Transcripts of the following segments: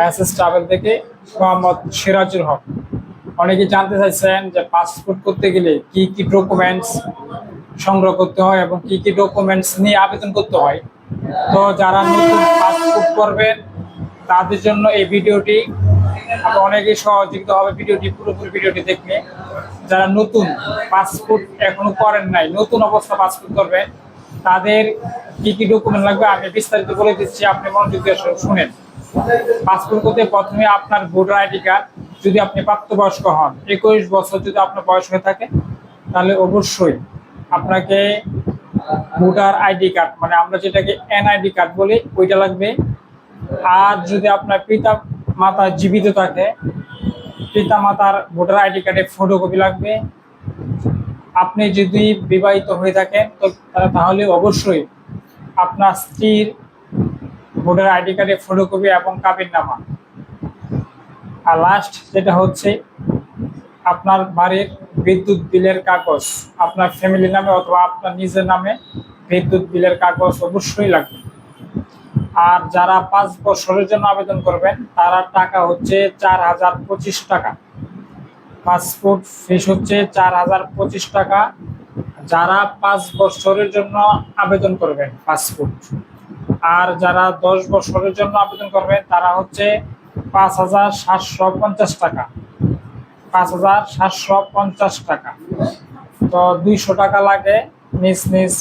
SS travel থেকে মোহাম্মদ সিরাজুল হক। অনেকে জানতে চাইছেন যে পাসপোর্ট করতে গেলে কি কি ডকুমেন্টস সংগ্রহ করতে হয় এবং কি কি ডকুমেন্টস নিয়ে আবেদন করতে হয়। তো যারা নতুন পাসপোর্ট করবেন তাদের জন্য এই ভিডিওটি অনেকেই সহযোগিতা হবে। পুরোপুরি ভিডিওটি দেখলে যারা নতুন পাসপোর্ট এখনো করেন নাই, নতুন অবস্থা পাসপোর্ট করবেন, তাদের কি কি ডকুমেন্ট লাগবে আমি বিস্তারিত বলে দিচ্ছি, আপনি মনোযোগ দিয়ে শুনেন। পাসপোর্ট করতে প্রথমে আপনার ভোটার আইডি কার্ড, যদি আপনি প্রাপ্তবয়স্ক হন, 21 বছর যদি আপনার বয়স হয়ে থাকে, তাহলে অবশ্যই আপনাকে ভোটার আইডি কার্ড, মানে আমরা যেটাকে এনআইডি কার্ড বলি, ওইটা লাগবে। আর যদি আপনার পিতা মাতা জীবিত থাকে, পিতা মাতার ভোটার আইডি কার্ডের ফটোকপি লাগবে। আপনি যদি বিবাহিত হয়ে থাকেন তো তাহলে অবশ্যই আপনার স্ত্রীর ভোটার আইডি কার্ডের ফটোকপি এবং কাবিননামা। আর লাস্ট যেটা হচ্ছে আপনার বাড়ির বিদ্যুৎ বিলের কাগজ, আপনার ফ্যামিলির নামে অথবা আপনার নিজের নামে বিদ্যুৎ বিলের কাগজ অবশ্যই লাগবে। আর যারা 5 বছরের জন্য আবেদন করবেন তারা টাকা হচ্ছে 4025 টাকা, পাসপোর্ট ফিস হচ্ছে 4025 টাকা। যারা 5 বছরের জন্য আবেদন করবেন পাসপোর্ট, আর যারা 10 বছরের জন্য আবেদন করবেন তারা হচ্ছে 5750 টাকা, 5750 টাকা। তো 200 টাকা লাগে নিজ নিজ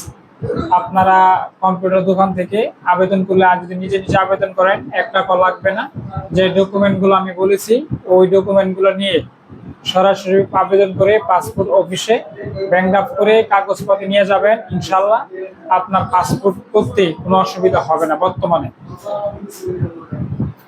আপনারা কম্পিউটার দোকান থেকে আবেদন করলে। আর যদি নিজে নিজে আবেদন করেন 1 টাকা লাগবে না। যে ডকুমেন্টগুলো আমি বলেছি ওই ডকুমেন্টগুলো নিয়ে সরাসরি আবেদন করে পাসপোর্ট অফিসে ব্যাংক ড্রাফট করে কাগজপত্র নিয়ে যাবেন, ইনশাল্লাহ আপনার পাসপোর্ট করতে কোনো অসুবিধা হবে না বর্তমানে।